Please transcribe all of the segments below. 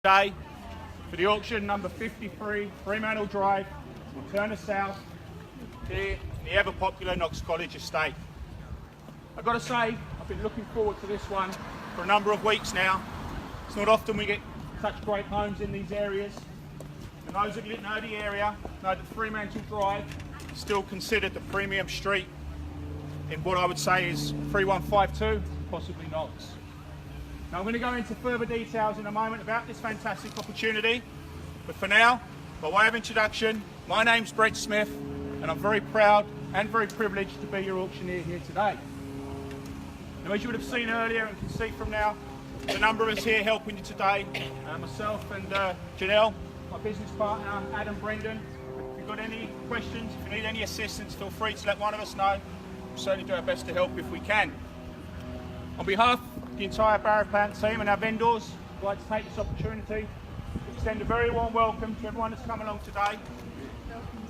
Day for the auction number 53, Freemantle Drive, Wantirna South, here in the ever popular Knox College estate. I've got to say, I've been looking forward to this one for a number of weeks now. It's not often we get such great homes in these areas. And those that know the area know that Freemantle Drive is still considered the premium street in what I would say is 3152, possibly Knox. Now I'm going to go into further details in a moment about this fantastic opportunity, but for now, by way of introduction, my name's Brett Smith and I'm very proud and very privileged to be your auctioneer here today. Now, as you would have seen earlier and can see from now, the number of us here helping you today, myself and Janelle, my business partner, Adam Brendan. If you've got any questions, if you need any assistance, feel free to let one of us know. We'll certainly do our best to help if we can. On behalf of the entire Barrow Plant team and our vendors, I'd like to take this opportunity to extend a very warm welcome to everyone that's come along today.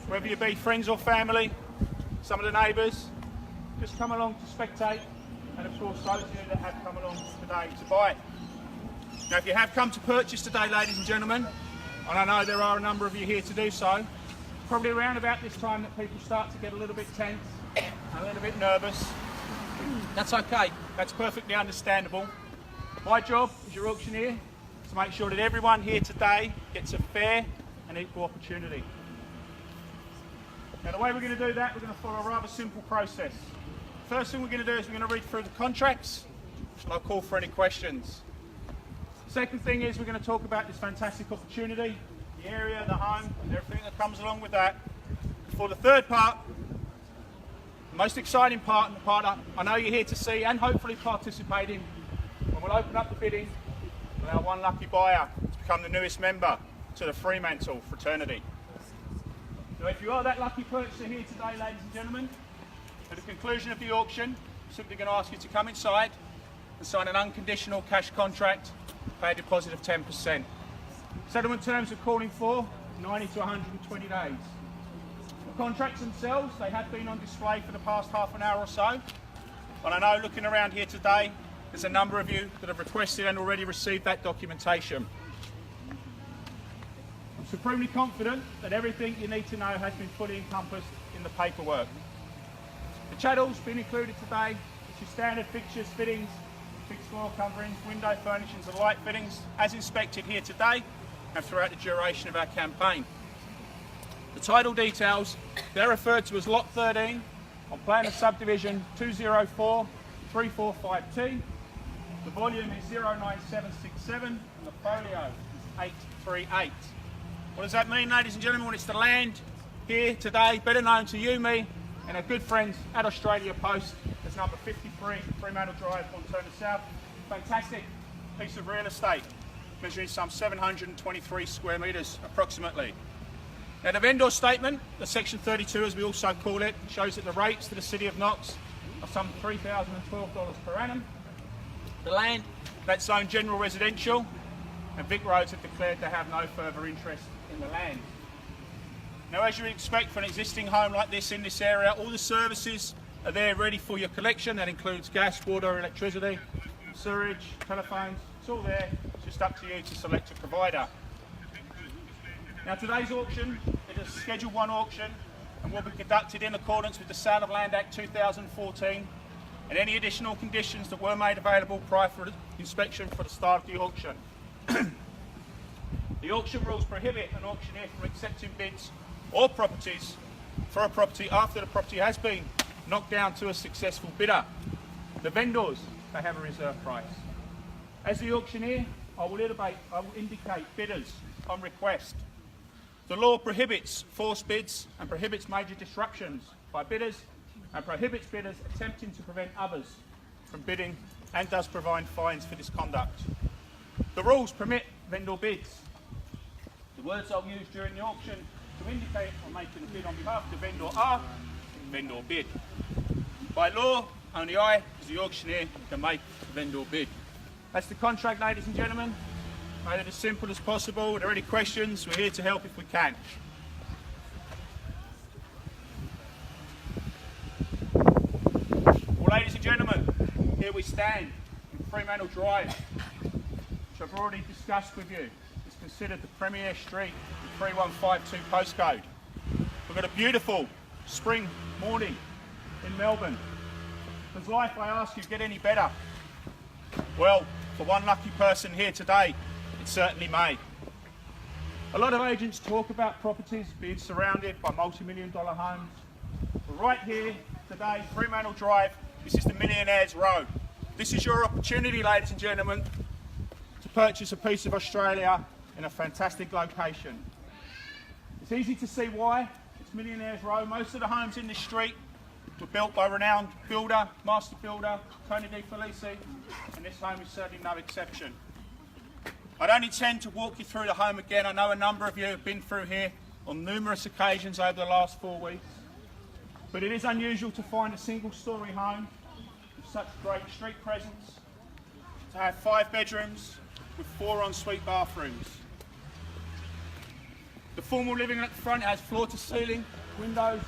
Whether you be friends or family, some of the neighbours, just come along to spectate, and of course those of you that have come along today to buy. Now if you have come to purchase today, ladies and gentlemen, and I know there are a number of you here to do so, probably around about this time that people start to get a little bit tense, a little bit nervous. That's okay, that's perfectly understandable. My job as your auctioneer is to make sure that everyone here today gets a fair and equal opportunity. Now the way we're going to do that, we're going to follow a rather simple process. First thing we're going to do is we're going to read through the contracts and I'll call for any questions. Second thing is we're going to talk about this fantastic opportunity, the area, the home, and everything that comes along with that. For the third part, the most exciting part, and the part I know you're here to see and hopefully participate in, when we'll open up the bidding with our one lucky buyer to become the newest member to the Freemantle fraternity. So if you are that lucky purchaser here today, ladies and gentlemen, at the conclusion of the auction, I'm simply going to ask you to come inside and sign an unconditional cash contract, pay a deposit of 10%. Settlement terms are calling for 90 to 120 days. The contracts themselves, they have been on display for the past half an hour or so, but I know looking around here today, there's a number of you that have requested and already received that documentation. I'm supremely confident that everything you need to know has been fully encompassed in the paperwork. The chattels being included today is your standard fixtures, fittings, fixed floor coverings, window furnishings and light fittings as inspected here today and throughout the duration of our campaign. The title details, they're referred to as Lot 13 on Plan of Subdivision 204-345T. The volume is 09767 and the folio is 838. What does that mean, ladies and gentlemen? Well, it's the land here today, better known to you, me, and our good friends at Australia Post. It's number 53, Freemantle Drive, Wantirna South. Fantastic piece of real estate, measuring some 723 square metres approximately. Now the vendor statement, the section 32 as we also call it, shows that the rates to the City of Knox are some $3,012 per annum. The land, that's zoned general residential, and Vic Roads have declared they have no further interest in the land. Now as you would expect for an existing home like this in this area, all the services are there ready for your collection. That includes gas, water, electricity, sewage, telephones, it's all there. It's just up to you to select a provider. Now today's auction is a Schedule 1 auction and will be conducted in accordance with the Sale of Land Act 2014 and any additional conditions that were made available prior for inspection for the start of the auction. The auction rules prohibit an auctioneer from accepting bids or properties for a property after the property has been knocked down to a successful bidder. The vendors, they have a reserve price. As the auctioneer, I will indicate bidders on request. The law prohibits forced bids and prohibits major disruptions by bidders and prohibits bidders attempting to prevent others from bidding and does provide fines for this conduct. The rules permit vendor bids. The words I'll use during the auction to indicate I'm making a bid on behalf of the vendor are vendor bid. By law, only I, as the auctioneer, can make a vendor bid. That's the contract, ladies and gentlemen. Made it as simple as possible. If there are any questions, we're here to help if we can. Well, ladies and gentlemen, here we stand in Freemantle Drive, which I've already discussed with you. considered the premier street, the 3152 postcode. We've got a beautiful spring morning in Melbourne. Does life, I ask you, get any better? Well, for one lucky person here today, it certainly may. A lot of agents talk about properties being surrounded by multi-million-dollar homes. But right here today, Freemantle Drive, this is the Millionaire's Row. This is your opportunity, ladies and gentlemen, to purchase a piece of Australia in a fantastic location. It's easy to see why. It's Millionaire's Row. Most of the homes in this street were built by renowned builder, master builder, Tony De Felici, and this home is certainly no exception. I don't intend to walk you through the home again. I know a number of you have been through here on numerous occasions over the last 4 weeks. But it is unusual to find a single-storey home with such great street presence, to have 5 bedrooms with 4 ensuite bathrooms. The formal living at the front has floor-to-ceiling windows,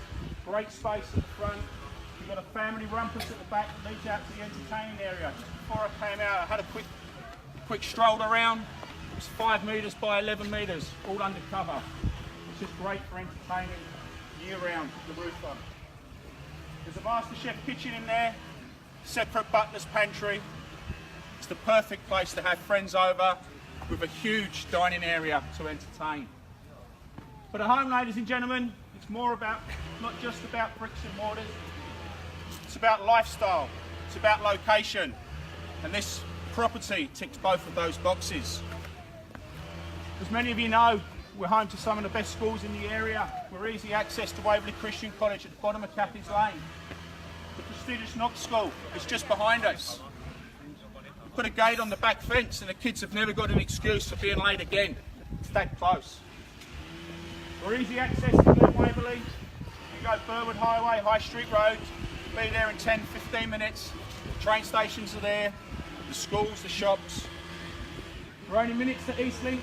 great space at the front. You've got a family rumpus at the back that leads out to the entertaining area. Just before I came out, I had a quick stroll around. It's 5 metres by 11 metres, all under cover. It's just great for entertaining year-round, the roof on. There's a master chef kitchen in there, separate butler's pantry. It's the perfect place to have friends over with a huge dining area to entertain. But at home, ladies and gentlemen, it's more about, not just about bricks and mortars, it's about lifestyle, it's about location, and this property ticks both of those boxes. As many of you know, we're home to some of the best schools in the area. We're easy access to Waverley Christian College at the bottom of Cathy's Lane. The prestigious Knox School is just behind us. We put a gate on the back fence and the kids have never got an excuse for being late again. It's that close. We're easy access to Glen Waverley. You go Burwood Highway, High Street Road, you'll be there in 10-15 minutes. The train stations are there, the schools, the shops. We're only minutes to Eastlink.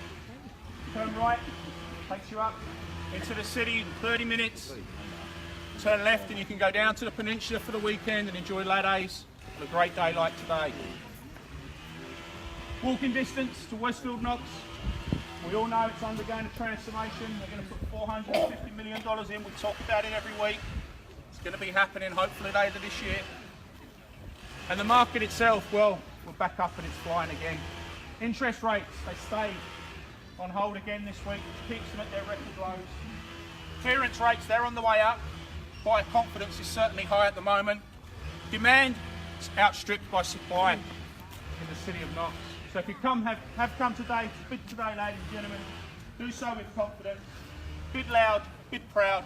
Turn right, takes you up into the city in 30 minutes. Turn left and you can go down to the peninsula for the weekend and enjoy Ladays on a great day like today. Walking distance to Westfield Knox. We all know it's undergoing a transformation. They're going to put $450 million in. We talk about it every week. It's going to be happening hopefully later this year. And the market itself, well, we're back up and it's flying again. Interest rates, they stayed on hold again this week, which keeps them at their record lows. Clearance rates, they're on the way up. Buyer confidence is certainly high at the moment. Demand is outstripped by supply in the city of Knox. So if you have come today, to bid today, ladies and gentlemen, do so with confidence. Bid loud, bid proud.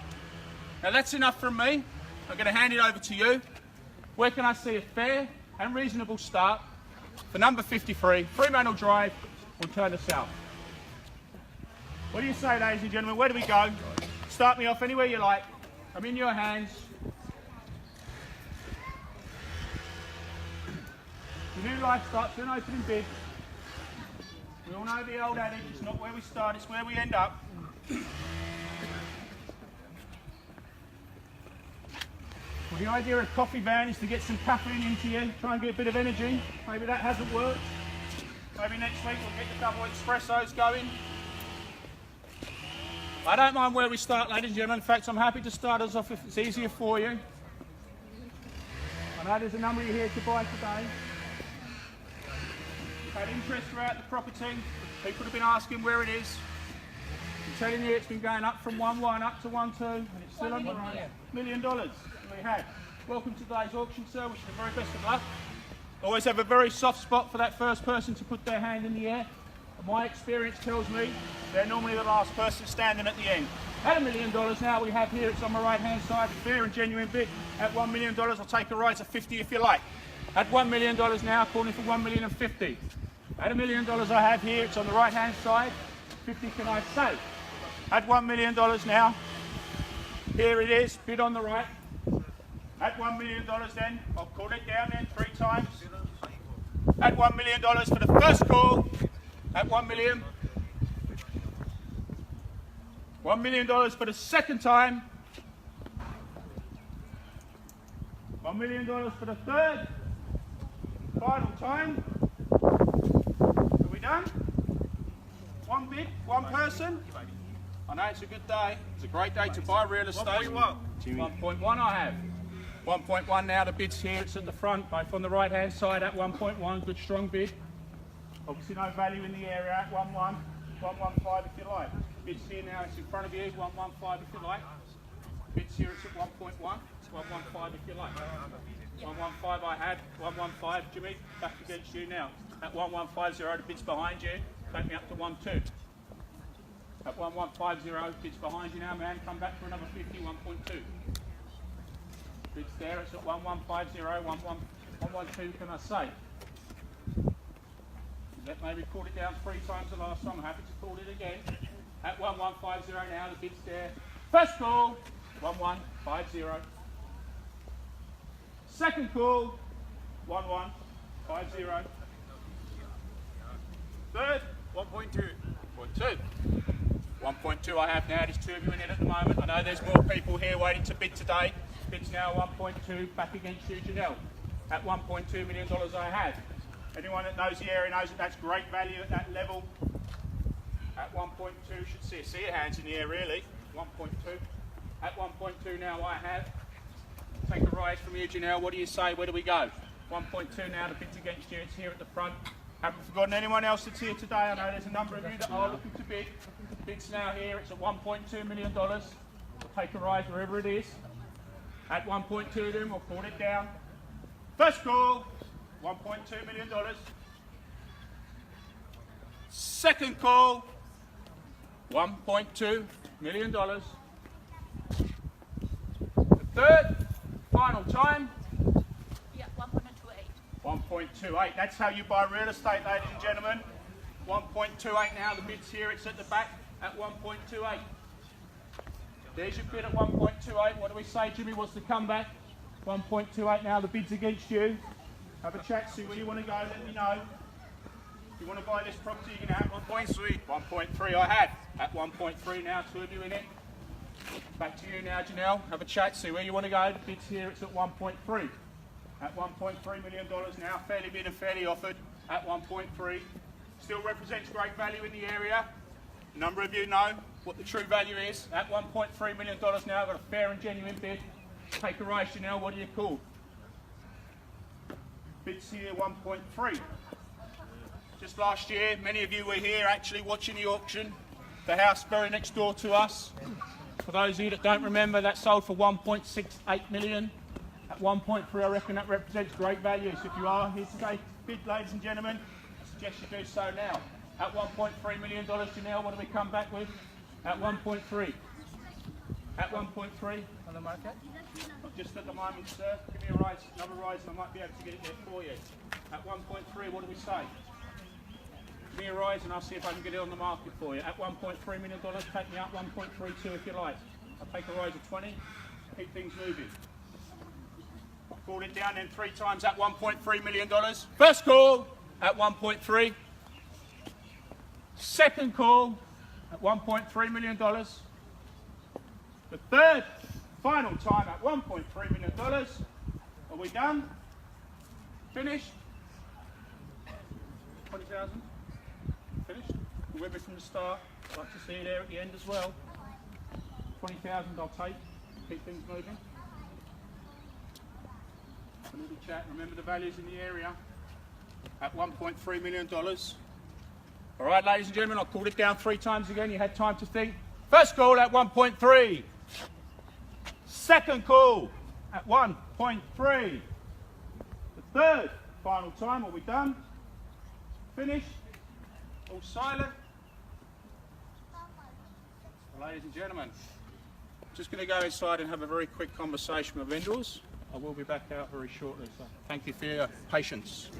Now that's enough from me. I'm going to hand it over to you. Where can I see a fair and reasonable start for number 53, Freemantle Drive, Wantirna South? What do you say, ladies and gentlemen? Where do we go? Start me off anywhere you like. I'm in your hands. The new life starts with an opening bid. We all know the old adage, it's not where we start, it's where we end up. Well, the idea of coffee van is to get some caffeine into you, try and get a bit of energy. Maybe that hasn't worked. Maybe next week we'll get the double espressos going. I don't mind where we start, ladies and gentlemen. In fact, I'm happy to start us off if it's easier for you. I know there's a number of you here to buy today. We've had interest throughout the property. People have been asking where it is. I'm telling you, it's been going up from 1-1 up to 1-2, and it's still on the run. $1 million we had. Welcome to today's auction, sir. Wish you the very best of luck. Always have a very soft spot for that first person to put their hand in the air. My experience tells me they're normally the last person standing at the end. At $1 million now we have here, it's on my right hand side, fair and genuine bid. At $1 million, I'll take a rise of 50 if you like. At $1 million now, calling for $1,050,000. At $1 million I have here, it's on the right hand side, 50 can I say. At $1 million now, here it is, bid on the right. At $1 million then, I'll call it down then 3 times. At $1 million for the first call. At $1 million. $1 million for the second time. $1 million for the third. Final time. Are we done? One bid, one person. I know it's a good day. It's a great day to buy real estate. 1.1 I have. 1.1 now, the bid's here, it's at the front, both on the right hand side at 1.1, good strong bid. Obviously no value in the area at 1.1, 1.15 if you like. Bid's here now, it's in front of you, 1.15 if you like. Bid's here, it's at 1.1, 1.15 if you like. 1.15 I had, 1.15, Jimmy, back against you now. At 1.150, the bid's behind you, take me up to 1.2. At 1.150, bid's behind you now, man, come back for another 50, 1.2. Bid's there, it's at 1.150, 1.12 can I say. That maybe called it down 3 times the last time, I'm happy to call it again. At 1.150 now, the bid's there. First call, 1.150. Second call, 1.150. Third, 1.2. 1.2 I have now, there's 2 of you in it at the moment. I know there's more people here waiting to bid today. Bid's now 1.2, back against you, Janelle. At $1.2 million I have. Anyone that knows the area knows that that's great value at that level. At 1.2, should see your hands in the air really. 1.2. At 1.2 now I have. Take a rise from you, Janelle. What do you say? Where do we go? 1.2 now, the bid's against you. It's here at the front. Haven't forgotten anyone else that's here today. I know there's a number of you that are looking to bid. Bid's now here. It's at $1.2 million. We'll take a rise wherever it is. At 1.2 then, we'll call it down. First call, $1.2 million. Second call, $1.2 million. The third, final time. Yeah, 1.28. 1.28. That's how you buy real estate, ladies and gentlemen. 1.28 now, the bid's here, it's at the back at 1.28. There's your bid at 1.28. What do we say, Jimmy? What's the comeback? 1.28 now, the bid's against you. Have a chat, see where you want to go, let me know. If you want to buy this property, you're going to have 1.3. 1.3 I had. At 1.3 now, 2 of you in it. Back to you now, Janelle. Have a chat, see where you want to go. The bid's here, it's at 1.3. At $1.3 million now, fairly bid and fairly offered. At 1.3. Still represents great value in the area. A number of you know what the true value is. At $1.3 million now, I've got a fair and genuine bid. Take a rise, Janelle, what do you call? Bid's here 1.3. Just last year, many of you were here actually watching the auction. The house very next door to us. For those of you that don't remember, that sold for 1.68 million. At 1.3, I reckon that represents great value. So if you are here today, bid, ladies and gentlemen, I suggest you do so now. At $1.3 million, Janelle, what do we come back with? At 1.3. At 1.3 on the market? Just at the moment, sir. Give me a rise, another rise, and I might be able to get it there for you. At 1.3, what do we say? Give me a rise, and I'll see if I can get it on the market for you. At $1.3 million, take me up 1.32 if you like. I'll take a rise of 20, keep things moving. I'll call it down then 3 times at $1.3 million. First call at 1.3. Second call at $1.3 million. The third, final time at $1.3 million. Are we done? Finished? 20,000? Finished? You're with me from the start. I'd like to see you there at the end as well. 20,000 I'll take. Keep things moving. A little chat. Remember the values in the area. At $1.3 million. All right, ladies and gentlemen, I've called it down 3 times again. You had time to think. First call at 1.3. Second call at 1.3. The third, final time. Are we done? Finished? All silent? Well, ladies and gentlemen, just going to go inside and have a very quick conversation with vendors. I will be back out very shortly, so thank you for your patience.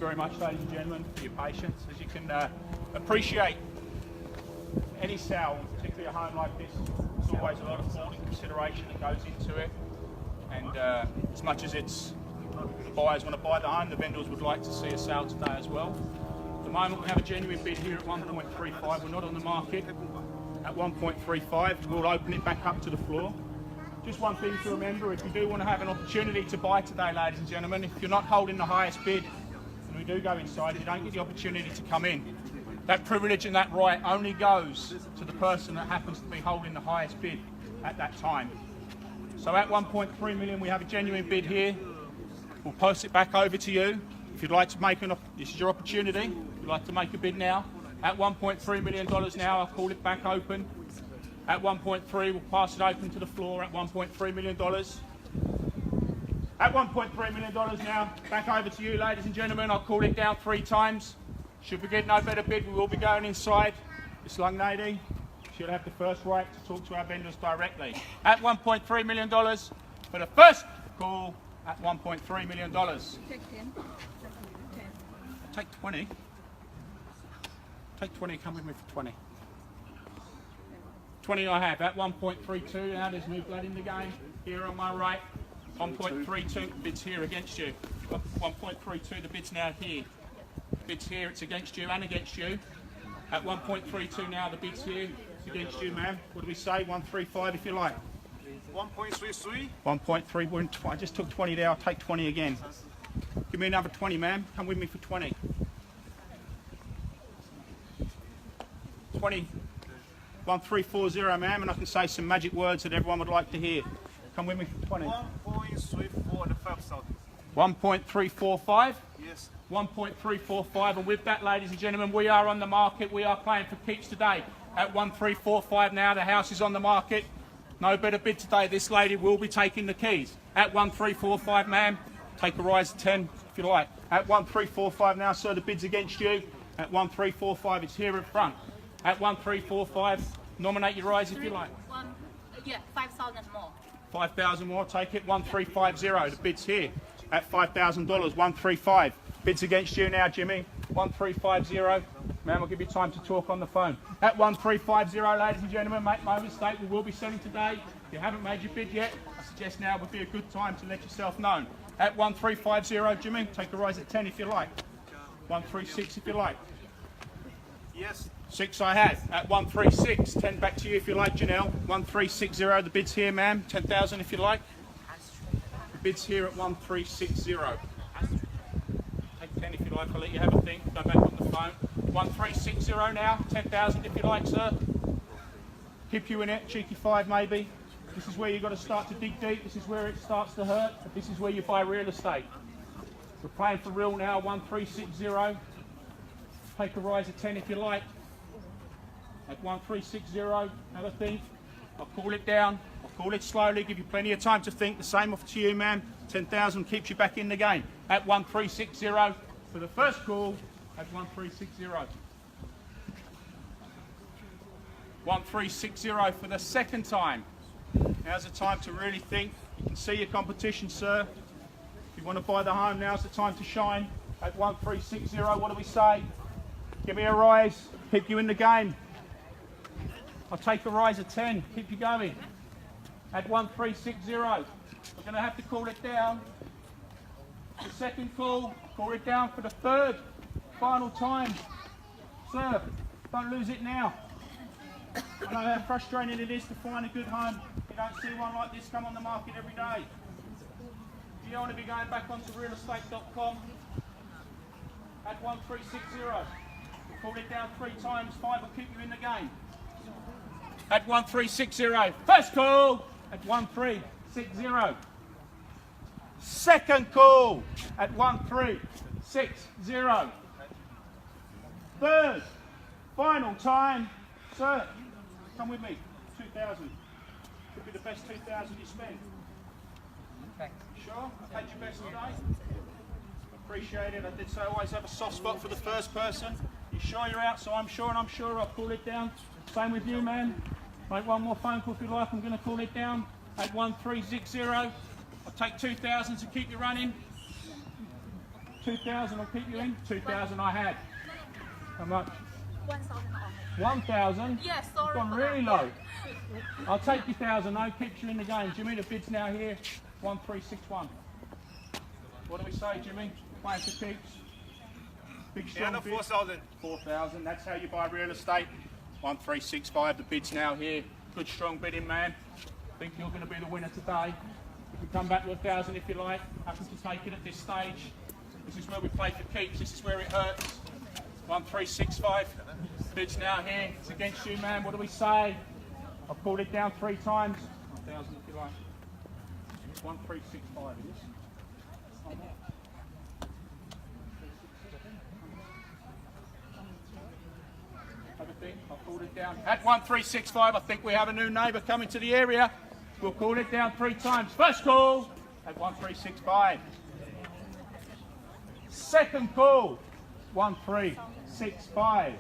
very much, ladies and gentlemen, for your patience. As you can appreciate, any sale, particularly a home like this, there's always a lot of thought and consideration that goes into it. And as much as it's the buyers want to buy the home, the vendors would like to see a sale today as well. At the moment, we have a genuine bid here at 1.35. We're not on the market at 1.35. We'll open it back up to the floor. Just one thing to remember, if you do want to have an opportunity to buy today, ladies and gentlemen, if you're not holding the highest bid, and we do go inside, you don't get the opportunity to come in. That privilege and that right only goes to the person that happens to be holding the highest bid at that time. So at 1.3 million, we have a genuine bid here. We'll post it back over to you. If you'd like to make this is your opportunity. If you'd like to make a bid now, at $1.3 million now, I'll call it back open. At 1.3, we'll pass it open to the floor at $1.3 million. At $1.3 million now, back over to you, ladies and gentlemen. I'll call it down 3 times. Should we get no better bid, we will be going inside. This young lady should have the first right to talk to our vendors directly. At $1.3 million for the first call at $1.3 million. Take 10. Take 20. Take 20, come with me for 20. 20 I have, at 1.32, now there's new blood in the game. Here on my right, 1.32, bid's here against you. 1.32, the bid's now here. Bid's here, it's against you and against you. At 1.32 now, the bid's here, it's against you, ma'am. What do we say, 135 if you like? 1.33. 1.3, I just took 20 there, I'll take 20 again. Give me another 20, ma'am, come with me for 20. 20. 1340, ma'am, and I can say some magic words that everyone would like to hear. Come with me for 20. 1.34 and 5,000. 1.345? Yes. 1.345, and with that, ladies and gentlemen, we are on the market. We are playing for keeps today at 1.345 now. The house is on the market. No better bid today. This lady will be taking the keys. At 1.345, ma'am, take a rise to 10 if you like. At 1.345 now, sir, the bid's against you. At 1.345, it's here in front. At 1.345, nominate your rise if you like. 5,000 more. 5,000 more, take it. 1.350, the bid's here. At $5,000, 1.35. Bid's against you now, Jimmy. 1.350. Ma'am, I'll give you time to talk on the phone. At 1.350, ladies and gentlemen, make no mistake, we will be selling today. If you haven't made your bid yet, I suggest now would be a good time to let yourself known. At 1.350, Jimmy, take a rise at 10 if you like. 1.36 if you like. Yes. 6 I have. At 136, 10 back to you if you like, Janelle. 1360, the bid's here, ma'am. 10,000 if you like. The bid's here at 1360. Take 10 if you like, I'll let you have a think. Go back on the phone. 1360 now, 10,000 if you like, sir. Keep you in it, cheeky 5 maybe. This is where you've got to start to dig deep. This is where it starts to hurt. This is where you buy real estate. We're playing for real now, 1360. Take a rise at 10 if you like. At 1360, have a think. I'll call it down. I'll call it slowly, give you plenty of time to think. The same off to you, ma'am. 10,000 keeps you back in the game. At 1360 for the first call. At 1360. 1360 for the second time. Now's the time to really think. You can see your competition, sir. If you want to buy the home, now's the time to shine. At 1360, what do we say? Give me a rise. Keep you in the game. I'll take a rise at 10, keep you going. At 1360, we're going to have to call it down. The second call it down for the third, final time. Sir, don't lose it now. I know how frustrating it is to find a good home. You don't see one like this come on the market every day. You don't want to be going back onto realestate.com. At 1360, call it down 3 times, 5 will keep you in the game. At 1360, first call at 1360. Second call at 1360. Third, final time. Sir, come with me. 2,000. Could be the best 2,000 you spend. Thanks. Sure? I paid your best today. Appreciate it. I did say I always have a soft spot for the first person. You sure you're out? So I'm sure, and I'm sure I'll call it down. Same with you, man. Make one more phone call if you like. I'm going to call it down at 1360. I'll take 2,000 to keep you running. 2,000 will keep you in? 2,000 I had. How much? 1,000 only. 1,000? Yes, sorry. Gone for really that. low. I'll take your 1,000 though, keeps you in the game. Jimmy, the bid's now here. 1,361. What do we say, Jimmy? Playing for keeps. Big strong And bid. 4,000. 4,000. That's how you buy real estate. 1,365. The bid's now here. Good strong bidding, man. Think you're going to be the winner today. You can come back to 1,000 if you like. Happy to take it at this stage. This is where we play for keeps. This is where it hurts. 1,365. Bid's now here. It's against you, man. What do we say? I've pulled it down 3 times. 1,000 if you like. 1,365 it is. I'll pull it down. At 1,365, I think we have a new neighbour coming to the area. We'll call it down 3 times. First call at 1,365. Second call, 1,365.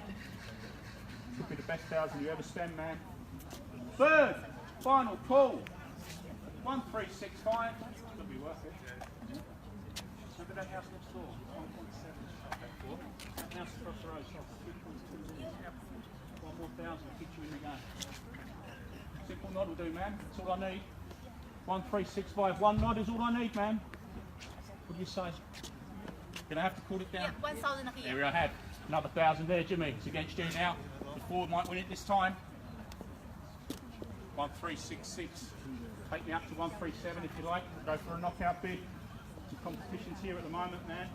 Could be the best 1,000 you ever spend, man. Third, final call, 1,365. Could be worth it. Remember that house next door? 1.7. House across the road, 2.2 million. 1 more 1,000 will get you in the game. Simple nod will do, man. That's all I need. 1,365. 1 nod is all I need, man. What do you say? Gonna have to call it down. Yeah, 1,000 here. There I had. Another 1,000 there, Jimmy. It's against you now. The forward might win it this time. 1,366. Take me up to 1,37 if you like. Go for a knockout bid. Some competitions here at the moment, man.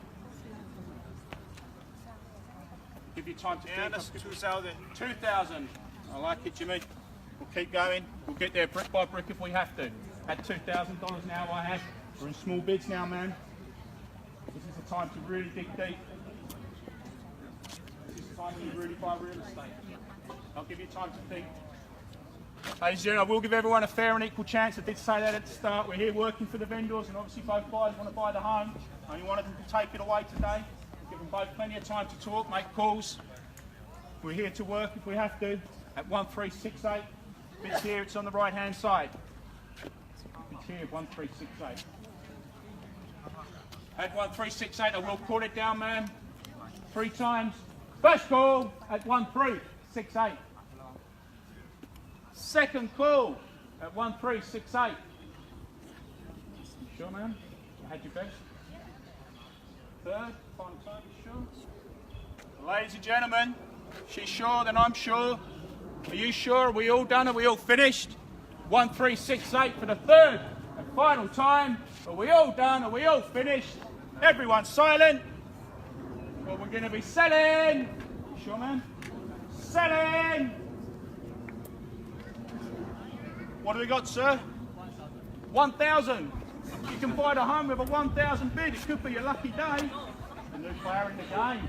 Give you time to think. And that's 2,000. 2,000. I like it, Jimmy. We'll keep going. We'll get there brick by brick if we have to. At $2,000 now I have. We're in small bids now, man. This is the time to really dig deep. This is the time to really buy real estate. I'll give you time to think. Ladies and gentlemen, I will give everyone a fair and equal chance. I did say that at the start. We're here working for the vendors, and obviously both buyers want to buy the home. Only one of them can take it away today. Give them both plenty of time to talk, make calls. We're here to work if we have to. At 1,368. It's here, it's on the right hand side. It's here, 1,368. At 1,368, I will call it down, man. 3 times. First call at 1,368. Second call at 1,368. You sure, man? You had your best? Third, final time, you sure? Ladies and gentlemen, she's sure, then I'm sure. Are you sure? Are we all done? Are we all finished? 1,368 for the third and final time. Are we all done? Are we all finished? Everyone silent. Well, we're going to be selling. You sure, man? Selling. What do we got, sir? 1,000. You can buy the home with a 1,000 bid. It could be your lucky day. The new player in the game.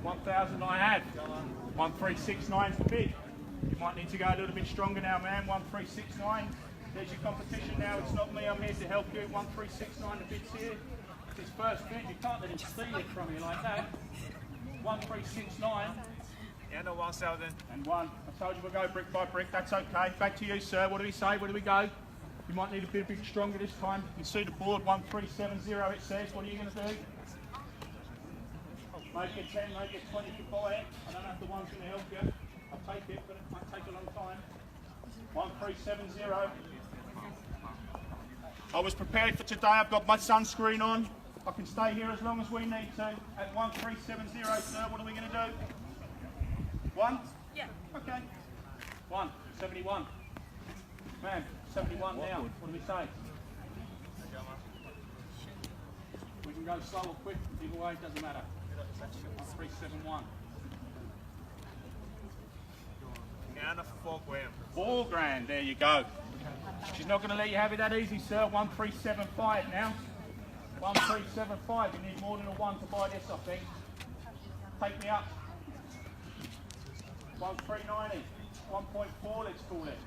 1,000 I had. 1,369 is the bid. You might need to go a little bit stronger now, man. 1,369. There's your competition now. It's not me. I'm here to help you. 1,369. The bid's here. It's his first bid. You can't let him steal it from you like that. 1,369. And 1,000. And 1. I told you we'll go brick by brick. That's okay. Back to you, sir. What do we say? Where do we go? You might need a bit stronger this time. You can see the board. 1,370 it says. What are you going to do? Make it 10, make it 20 if you buy it. I don't know if the one's going to help you. I'll take it, but it might take a long time. 1,370. I was prepared for today. I've got my sunscreen on. I can stay here as long as we need to. At 1,370, sir, what are we going to do? 1? Yeah. Okay. 1, 71. Man, 71 now. What do we say? We can go slow or quick. Either way, it doesn't matter. 371. And 4 grand. 4 grand, there you go. She's not going to let you have it that easy, sir. 1,375 now. 1,375. You need more than a 1 to buy this, I think. Take me up. 1,390. 1.4, let's call it.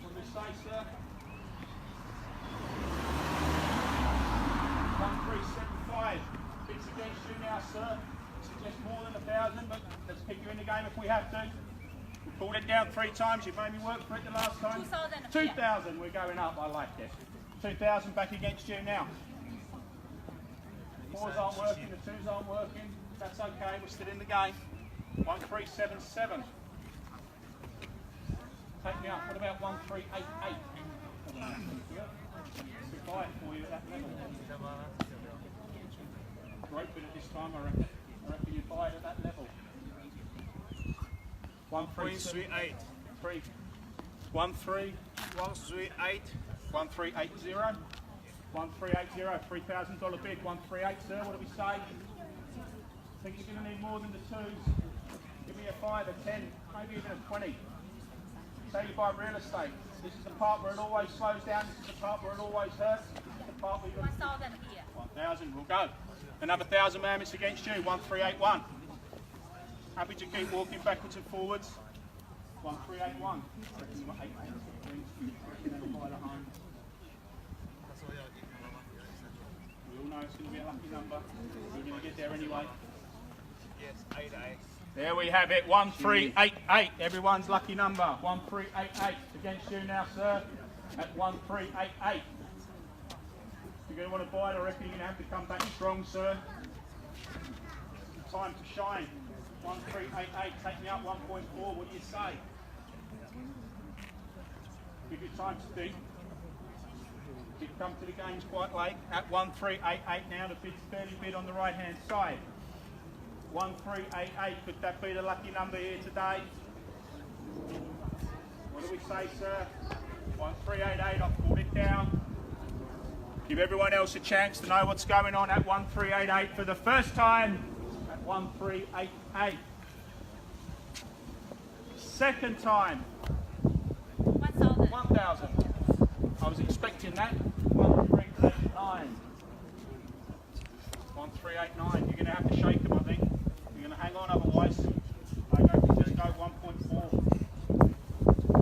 What do we say, sir? 1,375. It's against you now, sir. Suggest more than 1,000, but let's keep you in the game if we have to. We pulled it down 3 times. You've made me work for it the last time. 2,000. 2,000. We're going up. I like this. 2,000 back against you now. fours aren't working, the twos aren't working. That's okay, we're still in the game. 1377. Take me up. What about 1388? We buy it for you at that level. Great bit at this time, I reckon. I reckon you buy it at that level. 1.38. 3. 1 3 138. 1380. 1380. $3,000 bid. 138, sir. What do we say? Think you're going to need more than the twos? Give me a 5, a 10, maybe even a 20. Say you buy real estate. This is the part where it always slows down. This is the part where it always hurts. This is the part where you 1,000 here. 1,000. We'll go. Another 1,000 moments against you. 1381. Happy to keep walking backwards and forwards. 1381. We all know it's going to be a lucky number. We're going to get there anyway. Yes, 88. There we have it. 1388. Everyone's lucky number. 1388 against you now, sir. At 1388. You're going to want to buy it. I reckon you're going to have to come back strong, sir. Time to shine. 1388. Take me up 1.4. What do you say? Give you time to think. You've come to the games quite late. At 1388 now, the bid's fairly bid on the right hand side. 1388, could that be the lucky number here today? What do we say, sir? 1388, I've pulled it down. Give everyone else a chance to know what's going on at 1388 for the first time at 1388. Second time. 1,000. 1,000. I was expecting that. 1389. 1389. You're going to have to shake them, I think. You're going to hang on otherwise. I don't just go 1.4.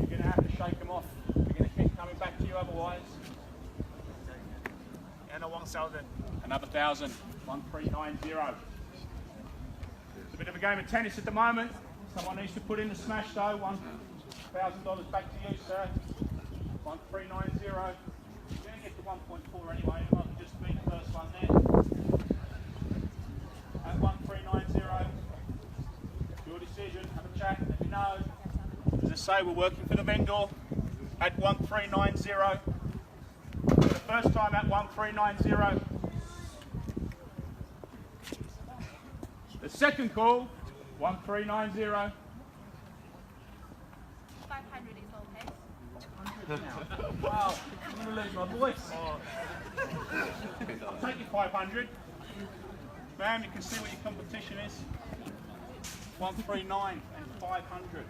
You're going to have to shake them off. You're going to keep coming back to you otherwise. And 1,000. Another 1,000. 1390. It's a bit of a game of tennis at the moment. Someone needs to put in the smash though. $1,000 back to you, sir. 1390. You're going to get to 1.4 anyway. It might just be the first one there. At 1390. Your decision. Have a chat. Let me know. As I say, we're working for the vendor at 1390. For the first time at 1390. The second call, 1390. 500 is okay. Wow, I'm going to lose my voice. I'll take your 500. Ma'am, you can see what your competition is. 139 and 500.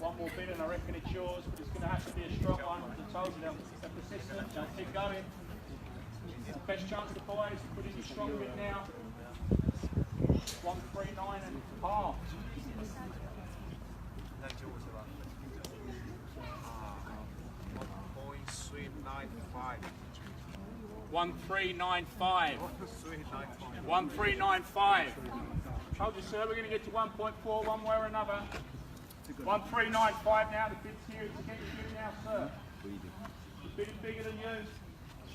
One more bid and I reckon it's yours, but it's going to have to be a strong one. I told you they're persistent, they'll keep going. It's the best chance to buy is to put in your strong bid now. 139 and half. 1395. 1395. Told you, sir, we're going to get to 1.4 one way or another. 1395 now. The bid's here to get you now, sir. The bid is bigger than you.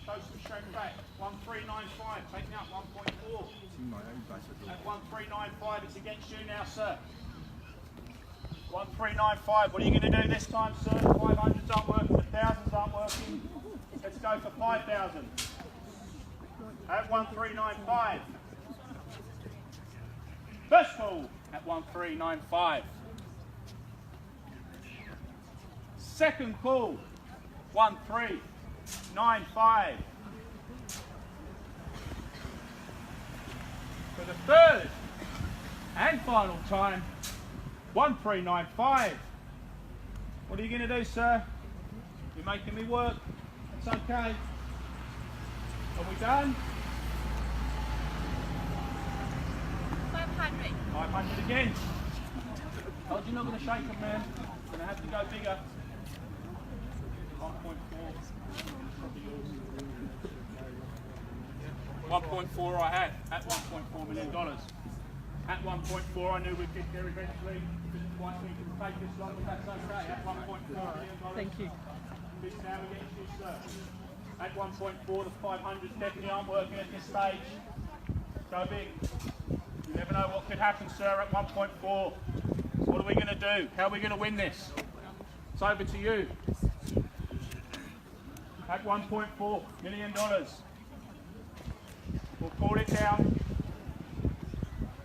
Show some strength back. 1395. Taking out 1.4. At 1395, it's against you now, sir. 1395. What are you going to do this time, sir? 500s aren't working. The 1000s aren't working. Let's go for 5,000. At 1395. First call at 1395. Second call, 1395. For the third and final time, 1395. What are you going to do, sir? You're making me work. It's okay. Are we done? 500. 500 again. Told you not going to shake them, man. Going to have to go bigger. 1.4 I had at $1.4 million. At 1.4 I knew we'd get there eventually. Didn't quite think it would take this long, but that's okay. At $1.4 million. Thank you. This now against you, sir. At 1.4, the 500s definitely aren't working at this stage. Go big. You never know what could happen, sir, at 1.4. What are we going to do? How are we going to win this? It's over to you. At $1.4 million. We'll call it down.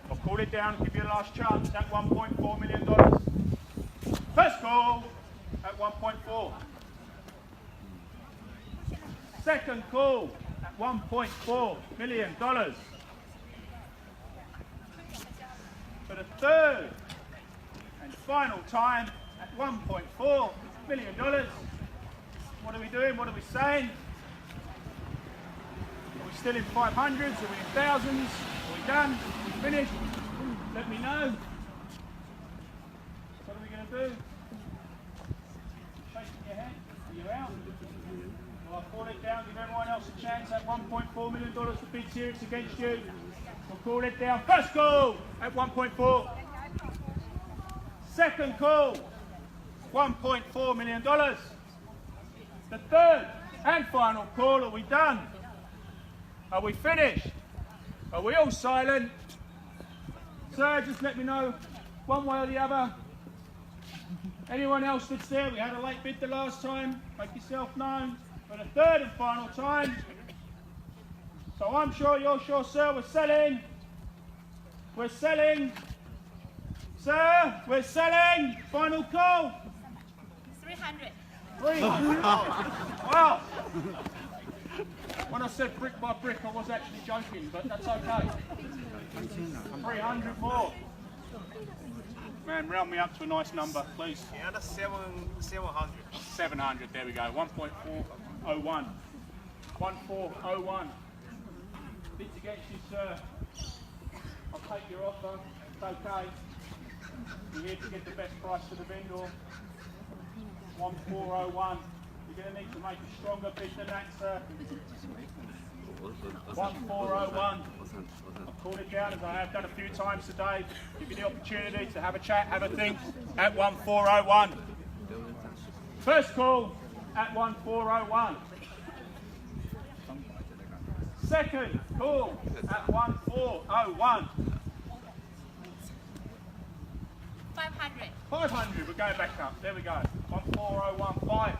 I'll call it down, give you a last chance at $1.4 million. First call at 1.4. Second call at $1.4 million. For the third and final time at $1.4 million. What are we doing? What are we saying? Are we still in 500s? Are we in thousands? Are we done? Are we finished? Let me know. What are we going to do? Shaking your head? Are you out? Well, I'll call it down, give everyone else a chance at $1.4 million to bid serious against you. We'll call it down. First call at 1.4. Second call, $1.4 million. The third and final call, are we done? Are we finished? Are we all silent? Sir, just let me know one way or the other. Anyone else that's there? We had a late bid the last time. Make yourself known for the third and final time. So I'm sure, you're sure, sir, we're selling. We're selling. Sir, we're selling. Final call. 300. 300. Wow. When I said brick by brick, I was actually joking, but that's okay. 300 more. Man, round me up to a nice number, please. And 700. 700, there we go. 1.401. 1401. Bids against you, sir. I'll take your offer. It's okay. You're here to get the best price for the vendor. 1401. You're going to need to make a stronger bid than that, sir. 1401. I've called it down as I have done a few times today. Give you the opportunity to have a chat, have a think at 1401. First call at 1401. Second call at 1401. 500. 500, we're going back up. There we go. 14015.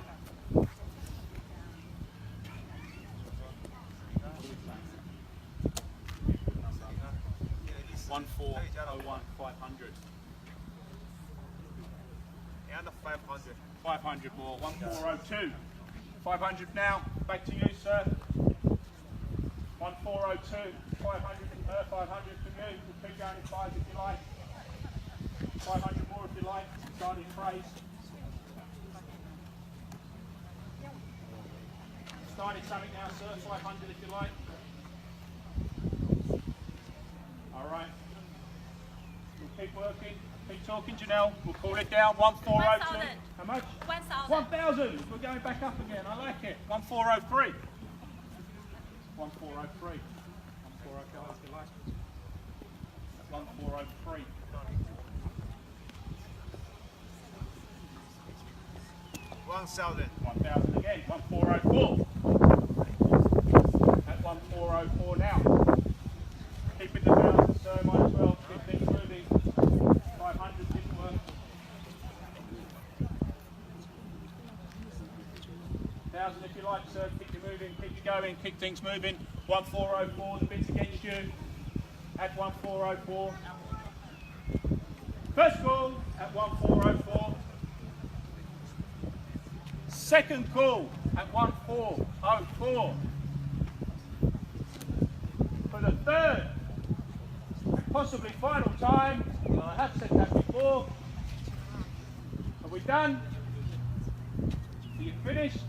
One four oh one 500. And 500. 500 more. 1402. 500 now. Back to you, sir. 1402. 500 from her. 500 from you. We'll keep going in five if you like. 500 more if you like. Starting phrase. Starting something now, sir. 500 if you like. All right. We'll keep working. Keep talking, Janelle. We'll call it down. 1402. 1,000. How much? 1,000. 1,000. We're going back up again. I like it. 1403. 1403. 1403 if you like. 1403. 1,000. 1,000 again. 1404. At 1404 now. Keeping the balance, sir. Might as well keep things moving. 500 didn't work. 1,000 if you like, sir. Keep you moving, keep you going, keep things moving. 1404, the bid's against you. At 1404. First call at 1404. Second call at 1404. For the third, possibly final time, well, I have said that before. Are we done? Are you finished?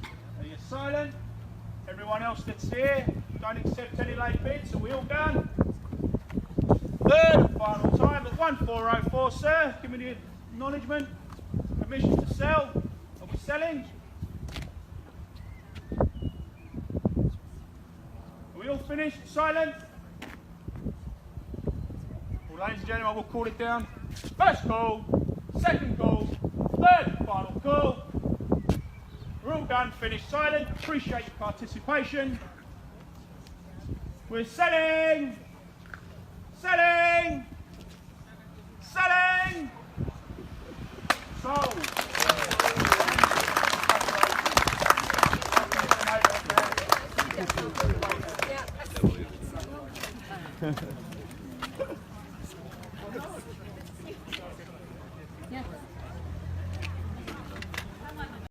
Are you silent? Everyone else that's here, don't accept any late bids. Are we all done? Third and final time at 1404, sir. Give me the acknowledgement. Permission to sell. Are we selling? Are we all finished? Silent? Well, ladies and gentlemen, we'll call it down. First call, second call, third and final call. We're all done, finished, silent. Appreciate your participation. We're selling. Selling. Selling. Sold.